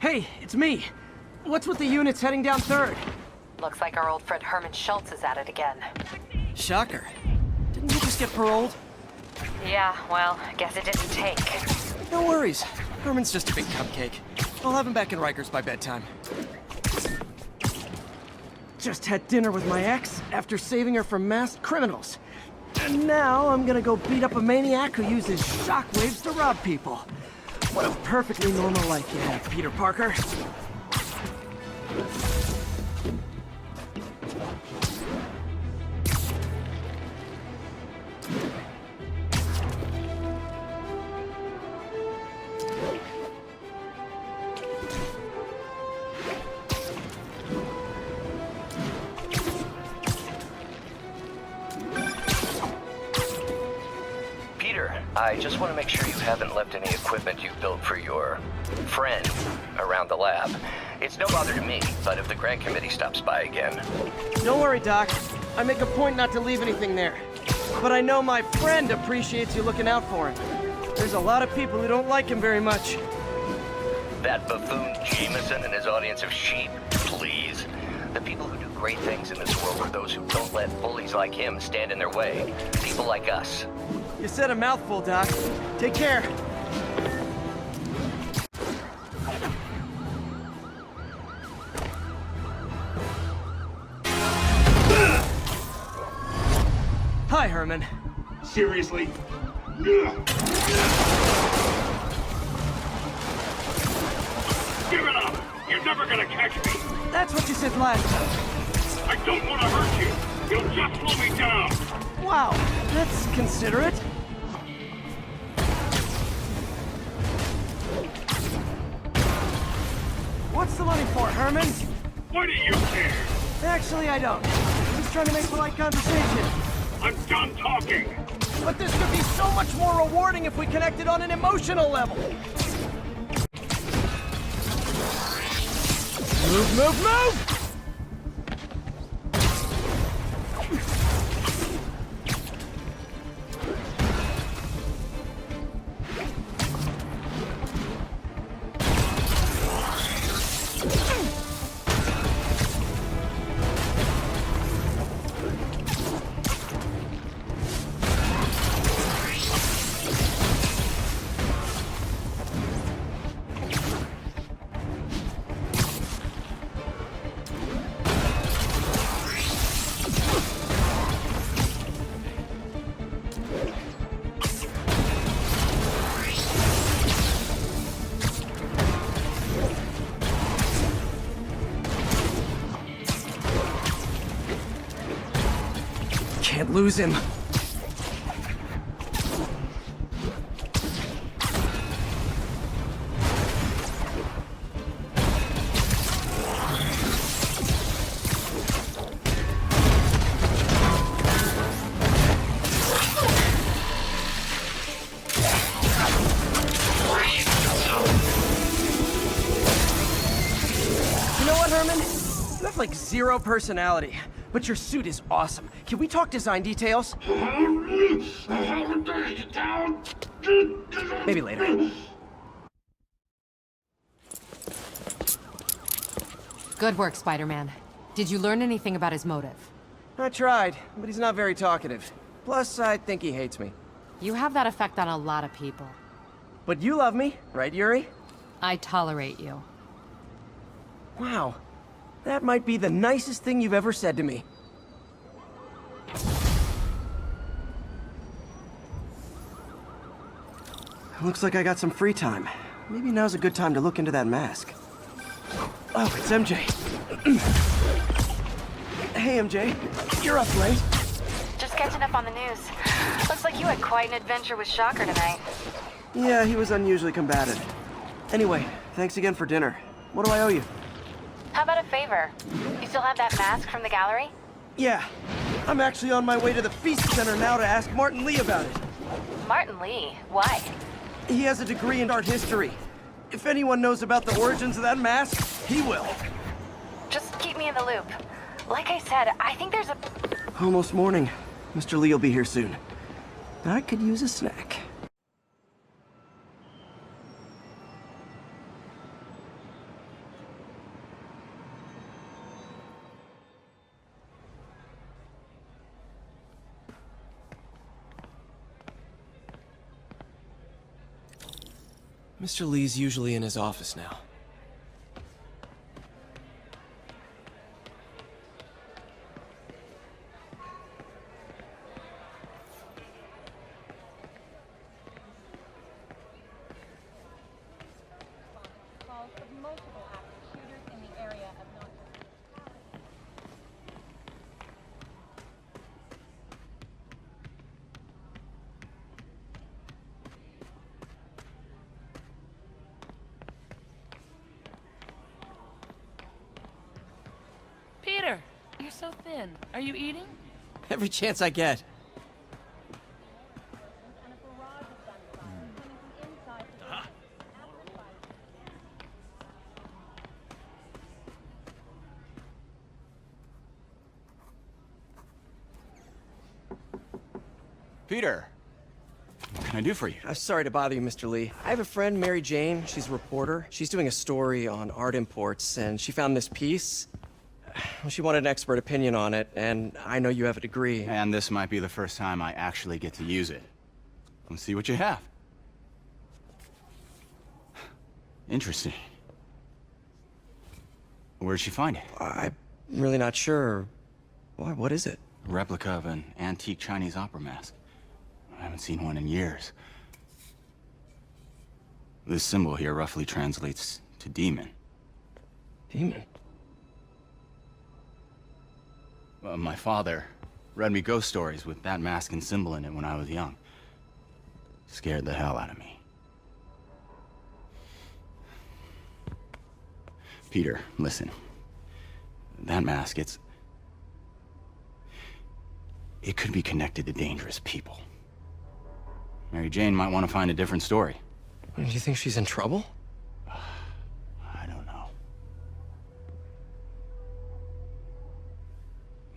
Hey, it's me. What's with the units heading down 3rd? Looks like our old friend Herman Schultz is at it again. Shocker. Didn't you just get paroled? Yeah, well, guess it didn't take. No worries. Herman's just a big cupcake. I'll have him back in Rikers by bedtime. Just had dinner with my ex after saving her from masked criminals. And now I'm gonna go beat up a maniac who uses shockwaves to rob people. What a perfectly normal life you have, Peter Parker. I just want to make sure you haven't left any equipment you've built for your friend around the lab. It's no bother to me, but if the grant committee stops by again... Don't worry, Doc. I make a point not to leave anything there. But I know my friend appreciates you looking out for him. There's a lot of people who don't like him very much. That buffoon Jameson and his audience of sheep? Please. The people who do great things in this world are those who don't let bullies like him stand in their way. People like us. You said a mouthful, Doc. Take care. Hi, Herman. Seriously? Give it up! You're never gonna catch me! That's what you said last time. I don't want to hurt you! You'll just slow me down! Wow, that's considerate. What's the money for, Herman? Why do you care? Actually, I don't. I'm just trying to make polite conversation. I'm done talking! But this could be so much more rewarding if we connected on an emotional level. Move, move, move! Can't lose him. You know what, Herman? You have like zero personality. But your suit is awesome. Can we talk design details? Maybe later. Good work, Spider-Man. Did you learn anything about his motive? I tried, but he's not very talkative. Plus, I think he hates me. You have that effect on a lot of people. But you love me, right, Yuri? I tolerate you. Wow. That might be the nicest thing you've ever said to me. Looks like I got some free time. Maybe now's a good time to look into that mask. Oh, it's MJ. Hey, MJ. You're up late. Just catching up on the news. Looks like you had quite an adventure with Shocker tonight. Yeah, he was unusually combative. Anyway, thanks again for dinner. What do I owe you? How about a favor? You still have that mask from the gallery? Yeah. I'm actually on my way to the Feast Center now to ask Martin Lee about it. Martin Lee? Why? He has a degree in art history. If anyone knows about the origins of that mask, he will. Just keep me in the loop. Like I said, I think there's a... Almost morning. Mr. Lee will be here soon. I could use a snack. Mr. Lee's usually in his office now. Peter, you're so thin. Are you eating? Every chance I get. Peter, what can I do for you? I'm sorry to bother you, Mr. Lee. I have a friend, Mary Jane. She's a reporter. She's doing a story on art imports, and she found this piece. Well, she wanted an expert opinion on it, and I know you have a degree. And this might be the first time I actually get to use it. Let's see what you have. Interesting. Where'd she find it? I'm really not sure. Why, what is it? A replica of an antique Chinese opera mask. I haven't seen one in years. This symbol here roughly translates to demon. Demon? My father read me ghost stories with that mask and symbol in it when I was young. Scared the hell out of me. Peter, listen. That mask, it could be connected to dangerous people. Mary Jane might want to find a different story. Do you think she's in trouble? I don't know.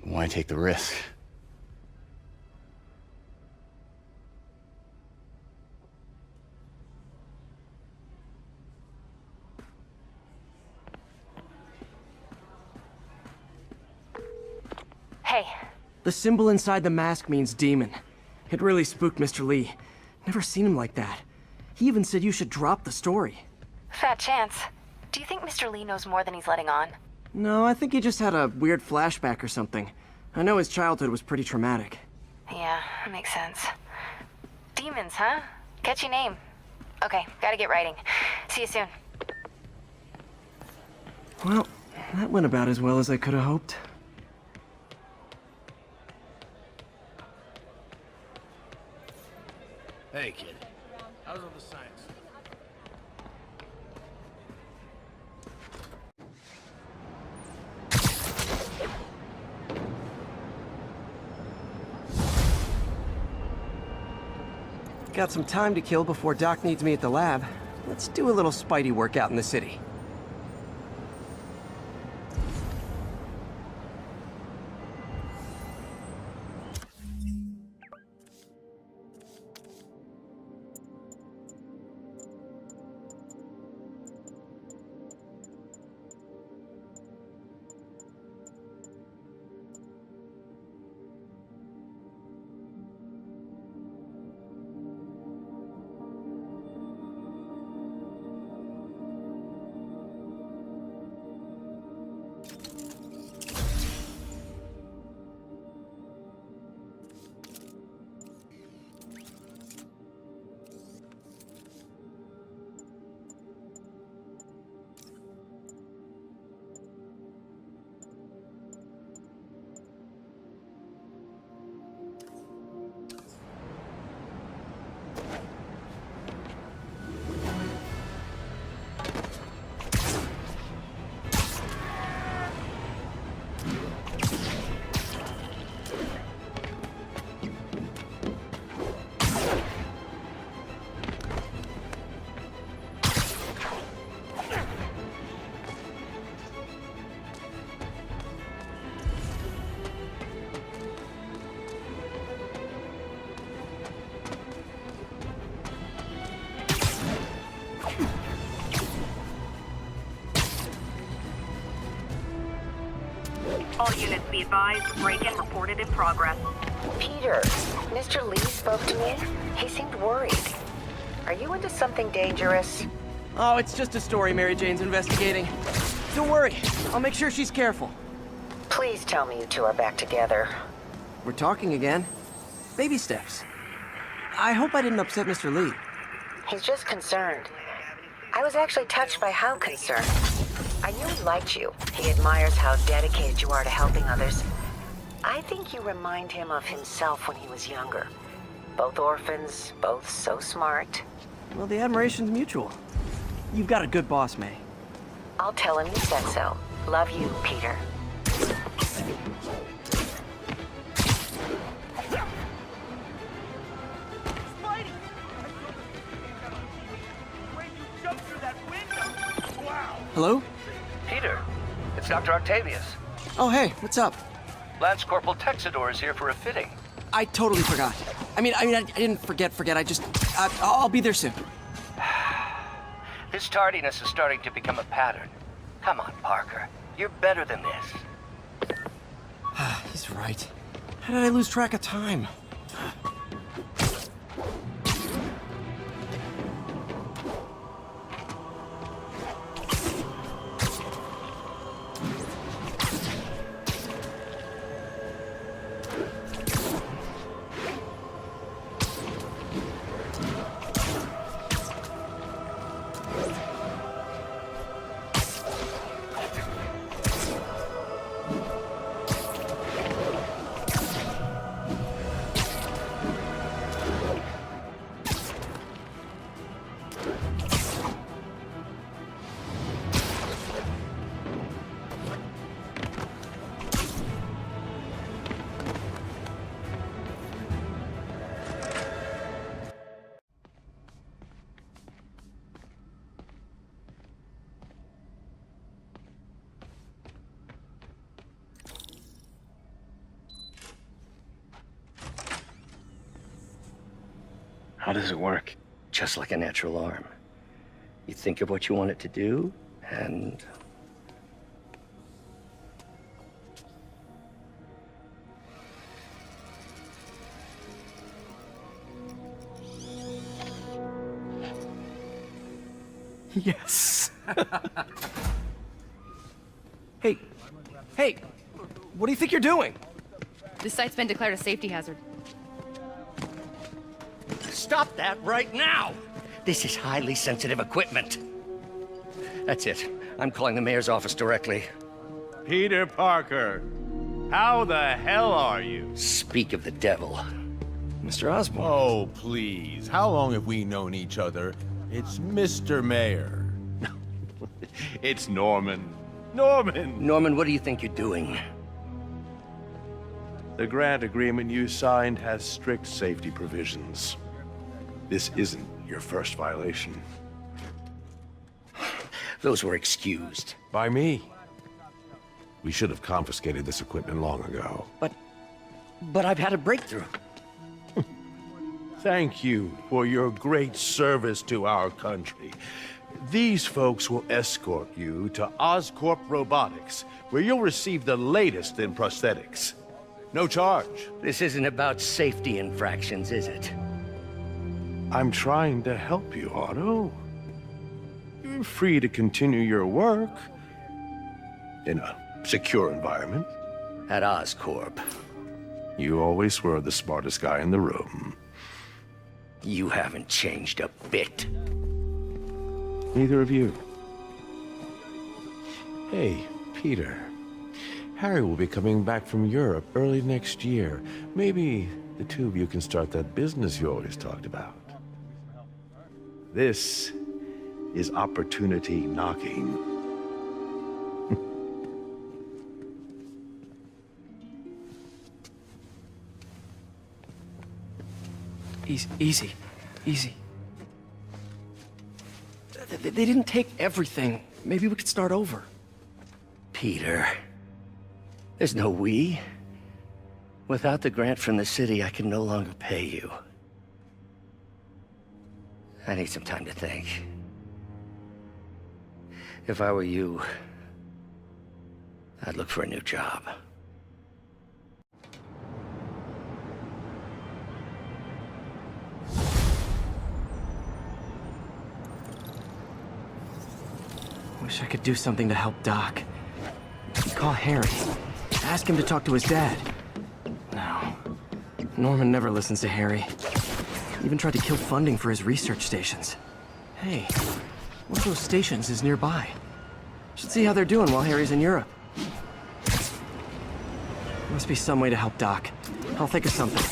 Why take the risk? Hey, The symbol inside the mask means demon. It really spooked Mr. Lee. Never seen him like that. He even said you should drop the story. fat chance. Do you think Mr. Lee knows more than he's letting on? No, I think he just had a weird flashback or something. I know his childhood was pretty traumatic. Yeah, makes sense. Demons, huh? Catchy name. Okay, gotta get writing. See you soon. Well, that went about as well as I could have hoped. Hey, kid. How's all the science? Got some time to kill before Doc needs me at the lab. Let's do a little Spidey workout in the city. All units be advised, break-in reported in progress. Peter, Mr. Lee spoke to me. He seemed worried. Are you into something dangerous? Oh, it's just a story Mary Jane's investigating. Don't worry, I'll make sure she's careful. Please tell me you two are back together. We're talking again. Baby steps. I hope I didn't upset Mr. Lee. He's just concerned. I was actually touched by how concerned. I knew he liked you. He admires how dedicated you are to helping others. I think you remind him of himself when he was younger. Both orphans, both so smart. Well, the admiration's mutual. You've got a good boss, May. I'll tell him you said so. Love you, Peter. Hello? Peter, it's Dr. Octavius. Oh, hey, what's up? Lance Corporal Texador is here for a fitting. I totally forgot. I didn't forget. I'll be there soon. This tardiness is starting to become a pattern. Come on, Parker. You're better than this. He's right. How did I lose track of time? How does it work? Just like a natural arm. You think of what you want it to do, and... Yes. Hey, what do you think you're doing? This site's been declared a safety hazard. Stop that right now! This is highly sensitive equipment. That's it. I'm calling the mayor's office directly. Peter Parker, how the hell are you? Speak of the devil. Mr. Osborn. Oh, please. How long have we known each other? It's Mr. Mayor. It's Norman. Norman, what do you think you're doing? The grant agreement you signed has strict safety provisions. This isn't your first violation. Those were excused. By me. We should have confiscated this equipment long ago. But I've had a breakthrough. Thank you for your great service to our country. These folks will escort you to Oscorp Robotics, where you'll receive the latest in prosthetics. No charge. This isn't about safety infractions, is it? I'm trying to help you, Otto. You're free to continue your work in a secure environment. At Oscorp. You always were the smartest guy in the room. You haven't changed a bit. Neither of you. Hey, Peter. Harry will be coming back from Europe early next year. Maybe the two of you can start that business you always talked about. This is opportunity knocking. Easy. They didn't take everything. Maybe we could start over. Peter, there's no we. Without the grant from the city, I can no longer pay you. I need some time to think. If I were you, I'd look for a new job. Wish I could do something to help Doc. Call Harry. Ask him to talk to his dad. No. Norman never listens to Harry. Even tried to kill funding for his research stations. Hey, one of those stations is nearby. Should see how they're doing while Harry's in Europe. Must be some way to help Doc. I'll think of something.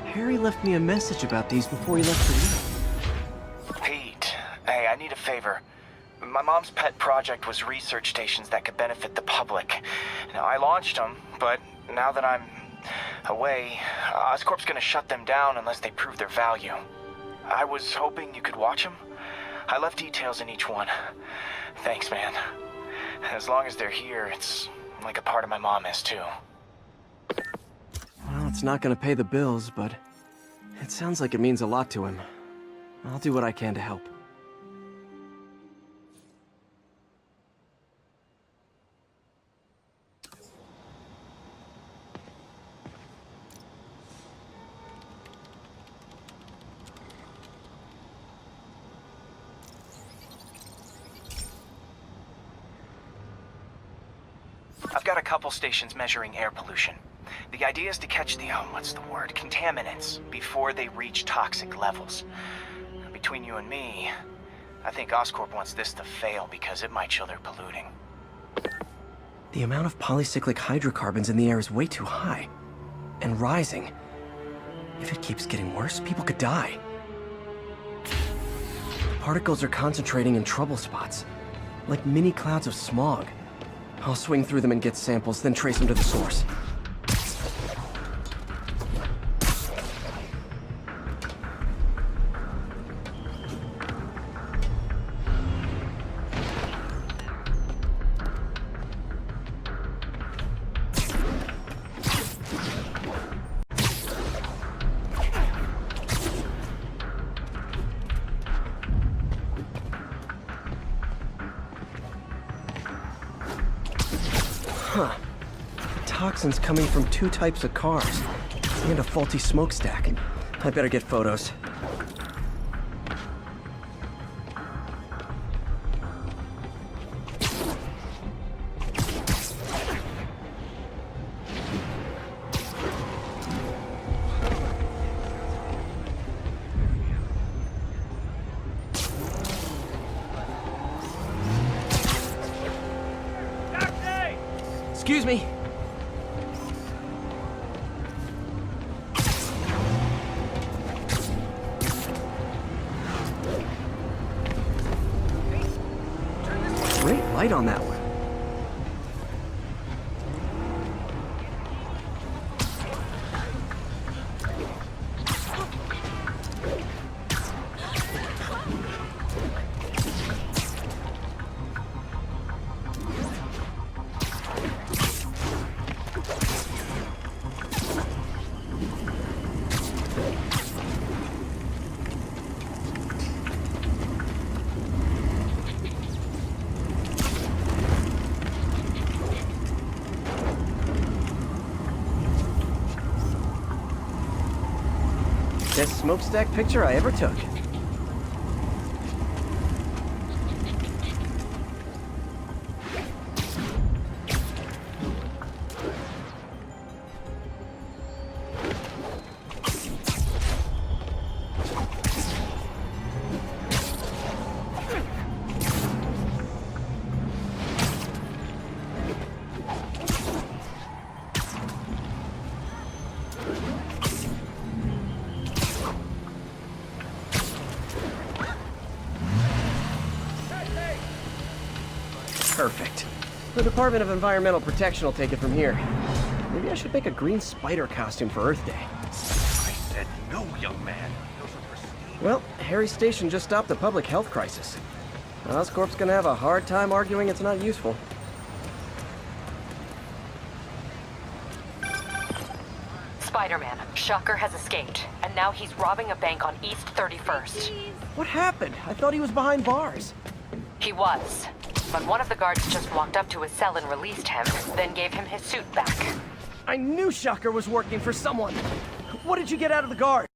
Harry left me a message about these before he left for you. Pete, hey, I need a favor. My mom's pet project was research stations that could benefit the public. Now, I launched them, but now that I'm away, Oscorp's gonna shut them down unless they prove their value. I was hoping you could watch them. I left details in each one. Thanks, man. As long as they're here, it's like a part of my mom is, too. Well, it's not gonna pay the bills, but it sounds like it means a lot to him. I'll do what I can to help. I've got a couple stations measuring air pollution. The idea is to catch the, contaminants before they reach toxic levels. Between you and me, I think Oscorp wants this to fail because it might show they're polluting. The amount of polycyclic hydrocarbons in the air is way too high. And rising. If it keeps getting worse, people could die. The particles are concentrating in trouble spots, like mini clouds of smog. I'll swing through them and get samples, then trace them to the source. Huh. The toxin's coming from two types of cars, and a faulty smokestack. I better get photos. Excuse me. Great light on that one. Best smokestack picture I ever took. Perfect. The Department of Environmental Protection will take it from here. Maybe I should make a green spider costume for Earth Day. I said no, young man. Well, Harry's station just stopped a public health crisis. Oscorp's gonna have a hard time arguing it's not useful. Spider-Man, Shocker has escaped, and now he's robbing a bank on East 31st. What happened? I thought he was behind bars. He was. but one of the guards just walked up to his cell and released him, then gave him his suit back. I knew Shocker was working for someone. What did you get out of the guard?